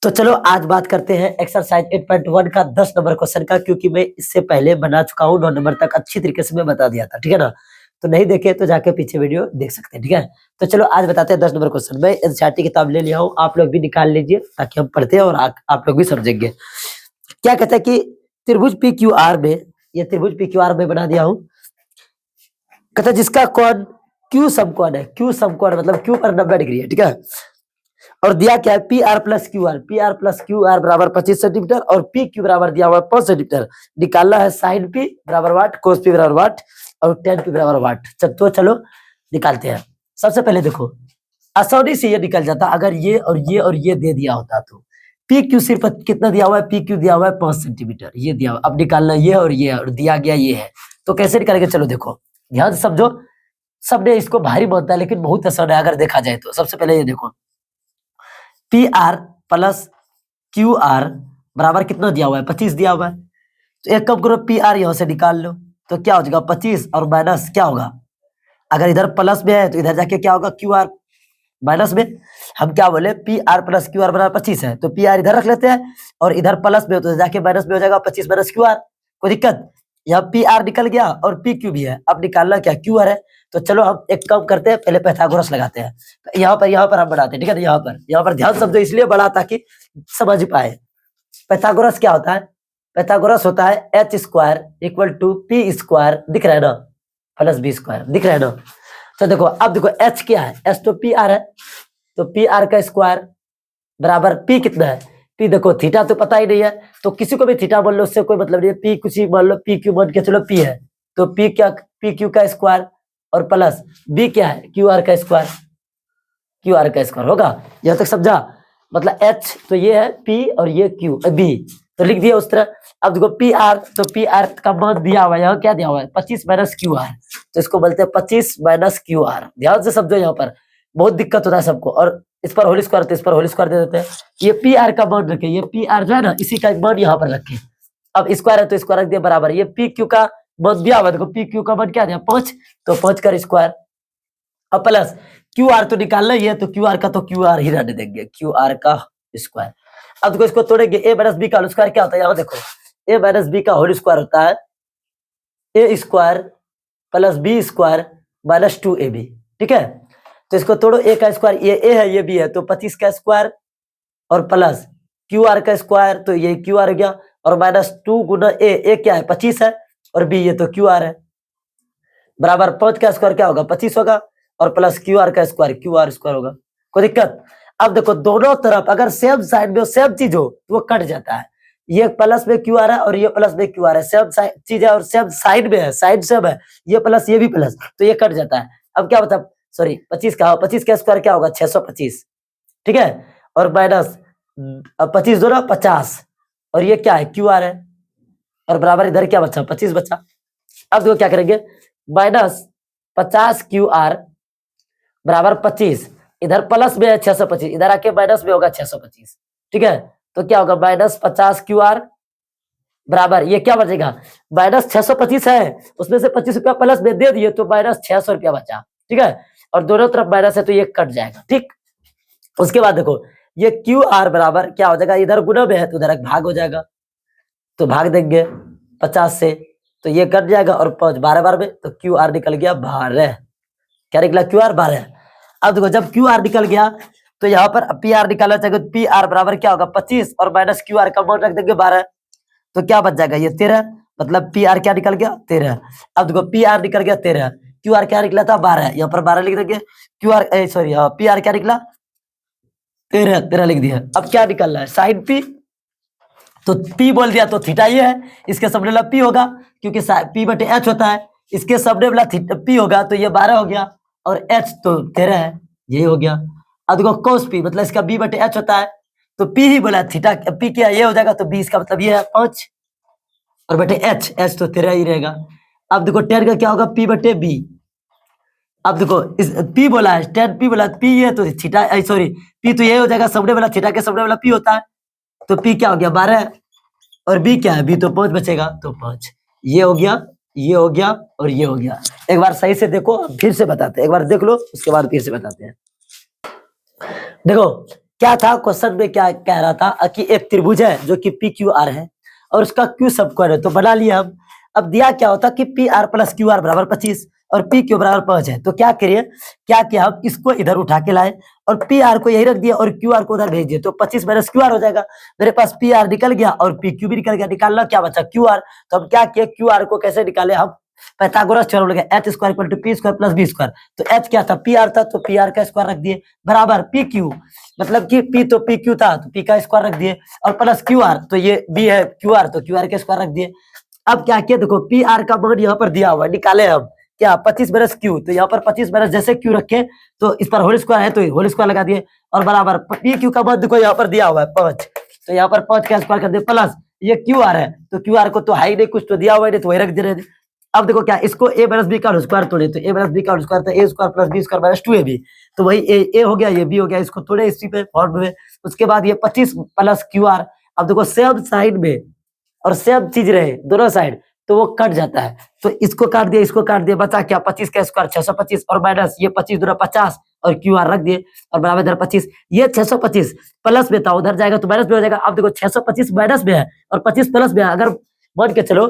तो चलो आज बात करते हैं एक्सरसाइज 8.1 का 10 नंबर क्वेश्चन का, क्योंकि मैं इससे पहले बना चुका हूँ 9 नंबर तक अच्छी तरीके से मैं बता दिया था, ठीक है ना। तो नहीं देखे तो जाके पीछे वीडियो देख सकते हैं, ठीक है। तो चलो आज बताते हैं 10 नंबर क्वेश्चन। मैं एनसीईआरटी किताब ले लिया हूँ, आप लोग भी निकाल लीजिए ताकि हम पढ़ते हैं और आप लोग भी समझेंगे। क्या कहता है कि त्रिभुज पी क्यू आर में, ये त्रिभुज पी क्यू आर में बना दिया हूँ। कहता है जिसका कोण क्यू समकोण है, क्यू समकोण मतलब क्यू पर 90 डिग्री है, ठीक है। और दिया क्या है P R plus Q R, P R plus Q R बराबर 25 सेंटीमीटर और पी क्यू बराबर दिया हुआ है 5 सेंटीमीटर। निकालना है साइन पी बराबर वाट, कोस पी बराबर वाट और टेन पी बराबर वाट। तो चलो निकालते हैं। सबसे पहले देखो आसानी से ये निकल जाता अगर ये और ये दे दिया होता। तो पी क्यू सिर्फ कितना दिया हुआ है, पी क्यू दिया हुआ है 5 सेंटीमीटर, ये दिया हुआ। अब निकालना ये और दिया गया ये है, तो कैसे निकालेंगे। चलो देखो ध्यान से समझो, सबने इसको भारी मानता है लेकिन बहुत आसान है अगर देखा जाए तो। सबसे पहले ये देखो P R plus Q R बराबर कितना दिया हुआ है, 25 दिया हुआ है। तो एक काम करो पी आर यहां से निकाल लो, तो क्या हो जाएगा 25 और माइनस क्या होगा, अगर इधर प्लस में है तो इधर जाके क्या होगा क्यू आर माइनस में। हम क्या बोले P R plus Q R बराबर 25 है, तो पी आर इधर रख लेते हैं और इधर प्लस में हो तो जाके माइनस में हो जाएगा 25 माइनस क्यू आर। कोई दिक्कत, यहाँ पी आर निकल गया और पी क्यू भी है। अब निकालना क्या क्यू आर है। तो चलो हम एक काम करते हैं, पहले पाइथागोरस लगाते हैं। तो यहाँ पर हम बनाते हैं, ठीक है। यहाँ पर ध्यान समझो, इसलिए बड़ा ताकि समझ पाए। पाइथागोरस क्या होता है, पाइथागोरस होता है h square equal to p square, दिख रहा है ना, प्लस बी स्क्वायर, दिख रहा है ना। तो देखो अब देखो एच क्या है, एच तो पी आर है, तो पी आर का स्क्वायर बराबर पी कितना है, पी देखो थीटा तो पता ही नहीं है, तो किसी को भी थीटा मान लो, उससे कोई मतलब नहीं है। पी कुछ ही मान लो, पी क्यू मान के चलो पी है, तो पी क्या पी क्यू का स्क्वायर और प्लस बी क्या है क्यू आर का स्क्वायर, क्यू आर का स्क्वायर होगा। यहां तक समझा, मतलब एच तो ये है पी और ये क्यू बी, तो लिख दिया उस तरह। अब देखो पी आर, तो पी आर का मान दिया हुआ है, यहाँ क्या दिया हुआ है 25 माइनस क्यू आर, तो इसको बोलते हैं 25 माइनस क्यू आर। ध्यान से समझो, यहाँ पर बहुत दिक्कत होता है सबको, और इस पर होल स्क्वायर, तो इस पर होल स्क्वायर दे देते हैं। ये पी आर का मान रखे, ये पी आर जो है ना इसी का मान यहाँ पर रखे। अब स्क्वायर है तो स्क्वायर रख दिया बराबर, ये पी क्यू का मान दिया हुआ है, देखो पी क्यू का मान क्या दिया 5, तो 5 का स्क्वायर। अब प्लस क्यू आर तो निकालना ही है, तो क्यू आर का तो क्यू आर ही रहने देंगे, क्यू आर का स्क्वायर। अब देखो इसको तोड़ेंगे, ए माइनस बी का होल स्क्वायर क्या होता है, यहाँ देखो ए माइनस बी का होल स्क्वायर होता है A square plus B square minus 2ab, ठीक है। तो इसको तोड़ो, ए का स्क्वायर ये ए है ये बी है, तो 25 का स्क्वायर और प्लस क्यू आर का स्क्वायर, तो ये क्यू आर हो गया, और माइनस 2 गुना ए क्या है 25 है और बी ये तो क्यू आर है, बराबर 5 का स्क्वायर क्या होगा 25 होगा और प्लस क्यू आर का स्क्वायर क्यू आर स्क्वायर होगा। कोई दिक्कत। अब देखो दोनों तरफ अगर सेम साइड में सेम चीज हो तो वो कट जाता है, ये प्लस में क्यू आर है और ये प्लस में क्यू आर है, सेम चीज है और सेम साइड में है, साइड सेम है, ये प्लस ये भी प्लस, तो ये कट जाता है। अब क्या बता, सॉरी 25 का स्क्वायर क्या होगा 625, ठीक है, और माइनस 25 दो ना 50, और ये क्या है क्यू आर है, और बराबर इधर क्या बचा 25 बचा। अब देखो क्या करेंगे, माइनस 50 क्यू आर बराबर 25, इधर प्लस में है 625, इधर आके माइनस में होगा 625, ठीक है। तो क्या होगा माइनस 50 क्यू आर बराबर ये क्या बचेगा माइनस 625 है, उसमें से 25 रुपया प्लस में दे दिए तो माइनस 600 रुपया बचा, ठीक है, और दोनों तरफ माइनस है तो ये कट जाएगा, ठीक। उसके बाद देखो ये क्यू आर बराबर क्या हो जाएगा, इधर गुना में है तो इधर एक भाग हो जाएगा, तो भाग देंगे 50 से, तो ये कट जाएगा और 5 12 बार में, तो क्यू आर निकल गया 12, क्या निकला क्यू आर 12। अब देखो जब क्यू आर निकल गया तो यहाँ पर पी आर निकालना चाहिए, तो पी आर बराबर क्या होगा 25 और माइनस क्यू आर का मान रख देंगे 12, तो क्या बच जाएगा ये 13, मतलब पी आर क्या निकल गया 13। अब देखो पी आर निकल गया 13, क्यू आर क्या निकला था 12, यहाँ पर 12 लिख देंगे, Q R sorry P R क्या निकला 13 लिख दिया। अब क्या निकलना है साइन पी, तो पी बोल दिया तो थीटा ये है, इसके सामने वाला पी होगा क्योंकि पी बटे एच होता है, इसके सामने वाला पी होगा तो ये 12 हो गया और एच तो 13 है, यही हो गया। अब देखो कोस पी मतलब इसका बी बटे एच होता है, तो पी ही बोला थीटा पी क्या ये हो जाएगा, तो बी इसका मतलब ये है 5 और बटे एच तो 13 ही रहेगा। अब देखो टेन का क्या होगा पी बटे बी, अब देखो इस पी बोला है टेन पी बोला पी ये तो थीटा सॉरी पी तो ये हो जाएगा, सामने वाला थीटा के सामने वाला पी होता है, तो पी क्या हो गया 12 और बी क्या है बी तो 5 बचेगा, तो 5 ये हो गया, ये हो गया और ये हो गया। एक बार सही से देखो फिर से बताते हैं, एक बार देख लो उसके बाद फिर से बताते हैं। देखो क्या था क्वेश्चन में, क्या कह रहा था कि एक त्रिभुज है जो कि पी क्यू आर है और उसका क्यू सब स्क्वायर है, तो बना लिया हम। अब दिया क्या होता कि P R plus Q R बराबर 25 और पी क्यू बराबर 5 है, तो क्या करिए, क्या किया हम इसको इधर उठा के लाए और पी आर को यही रख दिया और क्यू आर को उधर भेज दिया, तो 25 माइनस क्यू आर हो जाएगा। मेरे पास पी आर निकल गया और पी क्यू भी निकल गया, निकालना क्या बचा, क्यू आर। तो हम क्या किए, क्यू आर को कैसे निकाले हम, पाइथागोरस थ्योरम लगे, h square equal to p square plus B square. तो एच क्या था, पी आर था, तो पी आर का स्क्वायर रख दिए बराबर पी क्यू, मतलब कि पी तो पी क्यू था तो पी का स्क्वायर रख दिए और प्लस क्यू आर, तो ये बी है क्यू आर तो क्यू आर के स्क्वायर रख दिए। अब क्या किया, देखो पी आर का मान यहाँ पर दिया हुआ है, निकाले हम क्या 25 माइनस क्यू, तो यहाँ पर 25 माइनस जैसे क्यू रखे तो इस पर होल स्क्वायर है तो होल स्क्वायर लगा दिए और बराबर पी क्यू का मान देखो यहाँ पर दिया हुआ है 5, तो यहाँ पर 5 का स्क्वायर कर दिए प्लस ये क्यू आर है, तो क्यू आर को तो है ही नहीं, कुछ तो दिया हुआ है नहीं तो वही रख दे रहे थे। अब देखो क्या, इसको a माइनस बी का स्क्वायर तोड़े, तो a माइनस बी का स्क्वायर, तो a square plus B square minus 2ab, तो वही a हो गया, ये b हो गया, इसको तोड़े इसी पे फॉर्म में। उसके बाद ये 25 प्लस क्यू आर, अब देखो सेम साइड में और सेम चीज रहे दोनों साइड तो वो कट जाता है, तो इसको काट दिया इसको काट दिया, बचा क्या 25 का स्क्वायर 625 और माइनस ये 25 दूना 50 और क्यू आर रख दिए और बराबर इधर 25, ये 625 प्लस में था उधर जाएगा तो माइनस में हो जाएगा। अब देखो 625 माइनस में है और 25 प्लस में है, अगर मान के चलो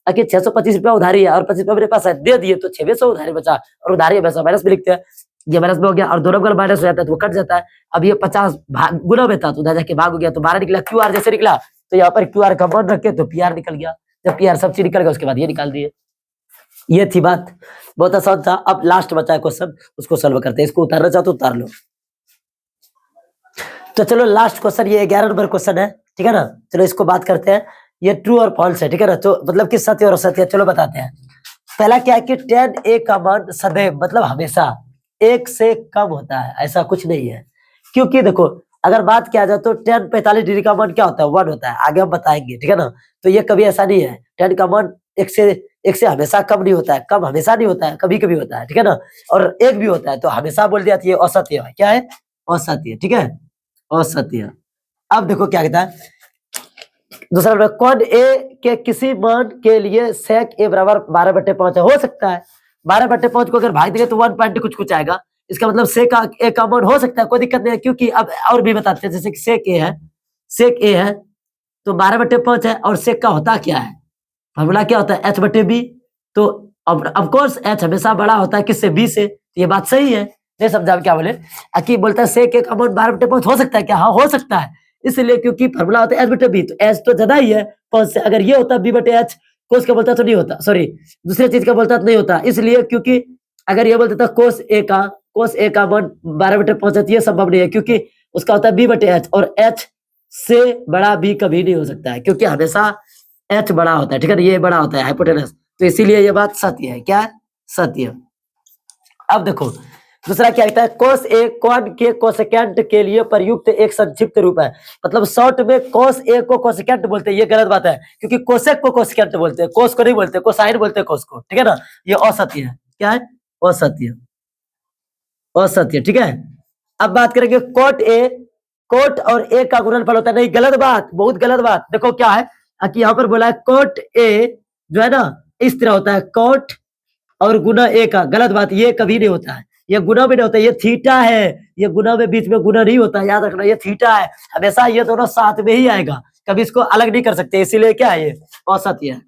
कि 625 रुपया उधारी है और 25 रुपया मेरे पास है दे दिए तो 600 उधारी बचा और उधारी पैसा माइनस में लिखते हैं, ये माइनस में हो गया और दोनों का माइनस हो जाता है तो वो कट जाता है। अब ये 50 गुना में था तो उधर जाके भाग हो गया तो 12 निकला, क्यू आर जैसे निकला तो यहाँ पर क्यू आर का मान रखे तो पी आर निकल गया, जब पी आर सब चीज निकल गया उसके बाद ये निकाल दिए। ये थी बात, बहुत आसान था। अब लास्ट बचा है क्वेश्चन, उसको सॉल्व करते हैं, इसको उतारना चाहो तो उतार लो। तो चलो लास्ट क्वेश्चन, ये 11 नंबर क्वेश्चन है, ठीक है ना। चलो इसको बात करते हैं, ये ट्रू और फॉल्स है, ठीक है ना, तो मतलब कि सत्य और असत्य। चलो बताते हैं। पहला क्या है कि tan a का मान सदैव मतलब हमेशा 1 से कम होता है, ऐसा कुछ नहीं है, क्योंकि देखो अगर बात किया जाए तो tan 45 डिग्री का मान क्या होता है 1 होता है, आगे हम बताएंगे, ठीक है ना। तो ये कभी ऐसा नहीं है, tan का मान 1 से हमेशा कम नहीं होता है, कम हमेशा नहीं होता है, कभी कभी होता है, ठीक है ना। और 1 भी होता है तो हमेशा बोल दिया, ये असत्य है, क्या है असत्य, ठीक है असत्य। अब देखो क्या कहता है दूसरा नंबर, कौन ए के किसी मान के लिए सेक ए बराबर 12/5 है, हो सकता है 12/5 को अगर भाग देंगे तो 1 पॉइंट कुछ कुछ आएगा, इसका मतलब सेक का ए का मान हो सकता है, कोई दिक्कत नहीं है, क्योंकि अब और भी बताते हैं, जैसे कि सेक ए है, सेक ए है तो 12/5 है और सेक का होता क्या है, फॉर्मूला क्या होता है h/b, तो ऑफ कोर्स h हमेशा बड़ा होता है किससे, b से, तो ये बात सही है। नहीं समझा क्या बोले, अकी बोलता है सेक ए का मान 12/5 हो सकता है क्या, हाँ हो सकता है, इसलिए क्योंकि फॉर्मूला होता है h/b, तो h तो ज्यादा ही है 5 से, अगर ये होता b/h कोस का बोलता तो नहीं होता, सॉरी दूसरे चीज का बोलता तो नहीं होता, इसलिए क्योंकि अगर ये बोलता था कोस ए का मान 12/5 है, ये संभव नहीं है क्योंकि उसका होता है b/h और h से बड़ा b कभी नहीं हो सकता है, क्योंकि हमेशा h बड़ा होता है, ठीक है ना, ये बड़ा होता है हाइपोटेनस, तो इसीलिए ये बात सत्य है, क्या है सत्य। अब देखो दूसरा क्या कहता है, कोस ए कोण के कोसेकेंट के लिए प्रयुक्त एक संक्षिप्त रूप है, मतलब शॉर्ट में कोस ए को कोसेकेंट बोलते हैं, ये गलत बात है, क्योंकि कोसेक को कोसेकेंट बोलते हैं, कोस को नहीं बोलते, कोसाइन बोलते हैं कोस को, ठीक है ना, ये असत्य है, क्या है असत्य, असत्य, ठीक है। अब बात करेंगे कोट और ए का गुणनफल होता है, नहीं गलत बात, बहुत गलत बात। देखो क्या है कि यहाँ पर बोला है कोट ए जो है ना इस तरह होता है, कोट और गुना ए का, गलत बात, ये कभी नहीं होता है, ये गुना भी नहीं होता, ये थीटा है, ये गुना में बीच में गुना नहीं होता, याद रखना ये थीटा है, हमेशा ये दोनों साथ में ही आएगा, कभी इसको अलग नहीं कर सकते, इसीलिए क्या है ये असत्य है,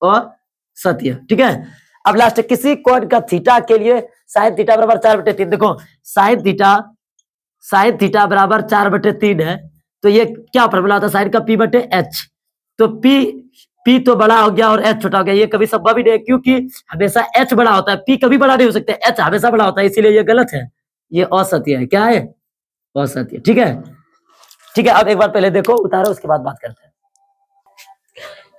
असत्य, ठीक है। अब लास्ट किसी कोण का थीटा के लिए साइन थीटा बराबर 4/3, देखो साइन थीटा बराबर 4/3 है, तो ये क्या फॉर्मूला होता है साइन का p/h, तो p तो बड़ा हो गया और h छोटा हो गया, ये कभी संभव ही नहीं है, क्योंकि हमेशा h बड़ा होता है, p कभी बड़ा नहीं हो सकता, h हमेशा बड़ा होता है, इसीलिए ये गलत है, ये असत्य है, क्या है असत्य, ठीक है, ठीक है। अब एक बार पहले देखो उतारो उसके बाद बात करते हैं।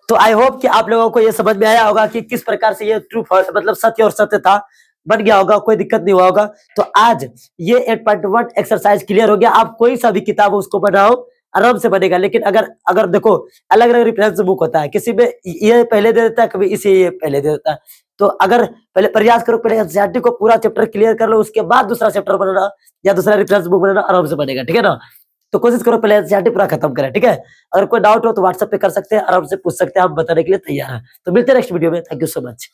तो आई होप कि आप लोगों को ये समझ में आया होगा कि किस प्रकार से ये ट्रू मतलब सत्य और सत्य था बन गया होगा, कोई दिक्कत नहीं हुआ होगा। तो आज ये 8.1 एक्सरसाइज क्लियर हो गया, आप कोई सा भी किताब उसको बनाओ आराम से बनेगा, लेकिन अगर देखो अलग अलग रेफरेंस बुक होता है, किसी में ये पहले दे देता है, कभी इसे ये पहले दे देता है, तो अगर पहले प्रयास करो, पहले एनसीईआरटी को पूरा चैप्टर क्लियर कर लो, उसके बाद दूसरा चैप्टर बनाना या दूसरा रेफरेंस बुक बनाना, आराम से बनेगा, ठीक है ना। तो कोशिश करो पहले एनसीईआरटी पूरा खत्म करें, ठीक है। अगर कोई डाउट हो तो व्हाट्सएप पे कर सकते हैं, आराम से पूछ सकते हैं, हम बताने के लिए तैयार हैं। तो मिलते हैं नेक्स्ट वीडियो में, थैंक यू सो मच।